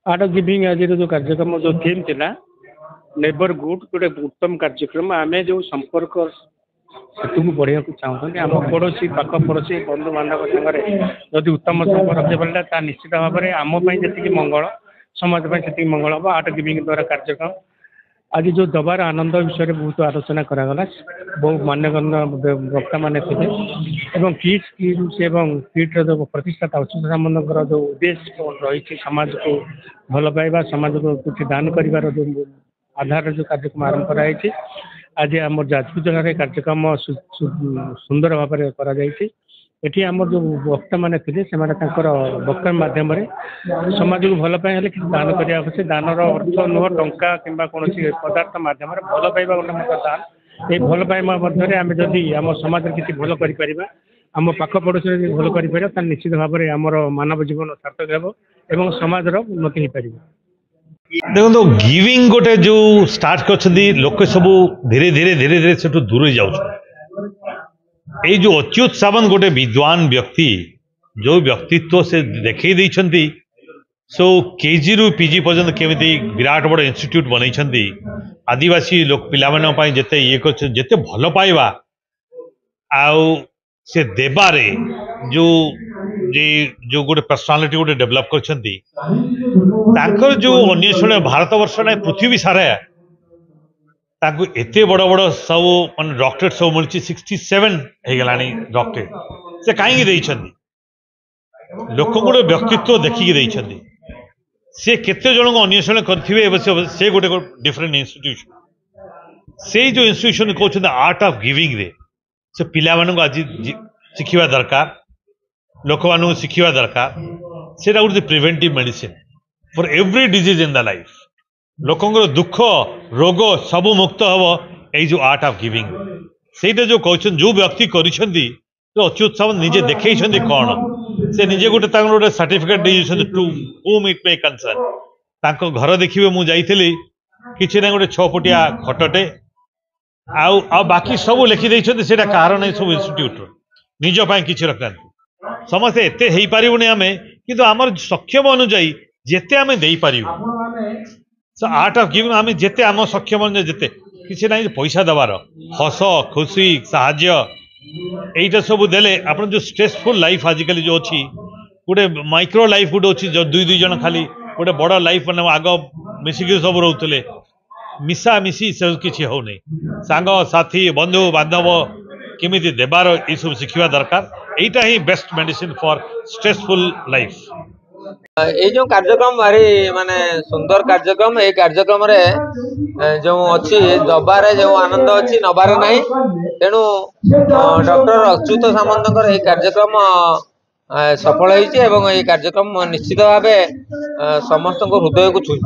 Art of giving आज जो कार्यक्रम जो थीम थिला नेबर गुड गोटे उत्तम कार्यक्रम आम जो संपर्क सेतु को बढ़िया चाहते आम पड़ोशी पाख पड़ोशी बंधु बांधव सागर जदि उत्तम संपर्क रखी पारा निश्चित भाव में आमपाई जी मंगल समाज से मंगल हम आर्ट गिविंग द्वारा कार्यक्रम आज जो दबार आनंद विषय बहुत आलोचना करागला बहुत मान्यगण्य वक्ता मान थे किट्र जो प्रतिष्ठाता अच्युत सामंतर जो उद्देश्य रही समाज को भल पाइबा समाज को कुछ दान कर जो आधार जो कार्यक्रम आरंभ कराई आज आम जाजपुर जिले कार्यक्रम सुंदर भाव में कर आम जो वक्ता मैंने थे वक्ता मध्यम समाज को भल पाए कि दान करने दानर अर्थ नुह टंका कि कौन पदार्थ मध्यम भल पाइबा गोटे दान ये भल पाइबा मध्य आम जदि आम समाज किसी भल कर आम पाख पड़ोसी भल कर निश्चित भाव में आमर मानव जीवन सार्थक हो समाज उन्नति हो पार। देखो गिविंग गोटे जो स्टार्ट कर लोक सब धीरे धीरे धीरे धीरे से दूर जाऊँ ये जो अच्युत सामंत गोटे विद्वान व्यक्ति जो व्यक्तित्व से देखई देइछंती सो केजी रु पीजी पर्यंत केमिति विराट बड़ इंस्टीट्यूट बनई आदिवासी लोक पिला जेते ये जेते भल पाइबा आउ से देबारे जो जो गोटे पर्सनालिटी गोटे डेवलप करछंती ताकर जो अन्वेषण भारत वर्ष ना पृथ्वी सारा ताकू एते बड़ बड़ सब मान डॉक्टरेट सब मिली 67 हो गलानी डॉक्टरेट से कहीं लोक गोटे व्यक्तित्व देखिकी से केते जन को अन्वेषण करेंगे से गोटे डिफरेंट इंस्टीट्यूशन से जो इंस्टीट्यूशन कहते आर्ट ऑफ गिविंग रे से पिला मानक आज शिखा दरकार लोक मान शिखा दरकार से गोटे preventive medicine for every disease in the life लोकंर दुख रोग सब मुक्त हम यही जो आर्ट ऑफ गिविंग से जो कहते जो व्यक्ति करिसेंती जो अच्युत सामंत निजे देखई कौन से निजे गोटे गोटे certificate to whom it may concern तांको घर देखिए मु जाइली किसी ना गोटे 6 फुटिया खटटे आ बाकी सब लिखिदे कहार नहीं सब इंस्टीट्यूट निजपाई किसी रखना समस्ते एते हो पारूनी आम कि आमर सक्षम अनुजाई जेते आम दे पारू आर्ट ऑफ गिविंग आम जेते आम सक्षम अनुजाई जेते किसी ना पैसा दबार हस खुशी साहाय्य यहीटा सब देले आप जो स्ट्रेसफुल लाइफ आजिकल जो अच्छी गोटे माइक्रो लाइफ गोटे अच्छी जो दुई दुई जन खाली गोटे बड़ लाइफ मैंने आग मिसिक सब रोते मिशा मिशी से किसी हो सांग साथी बंधु बांधव केमी देवार ये सब शिखा दरकार यहीटा ही best medicine for stressful life. ये जो कार्यक्रम भारी माने सुंदर कार्यक्रम ये कार्यक्रम रे जो अच्छी दबारे जो आनंद अच्छी नबारे नहीं तेणु डॉक्टर अच्युत सामंत ये कार्यक्रम सफल होती कार्यक्रम निश्चित भाव समस्त हृदय को छुई।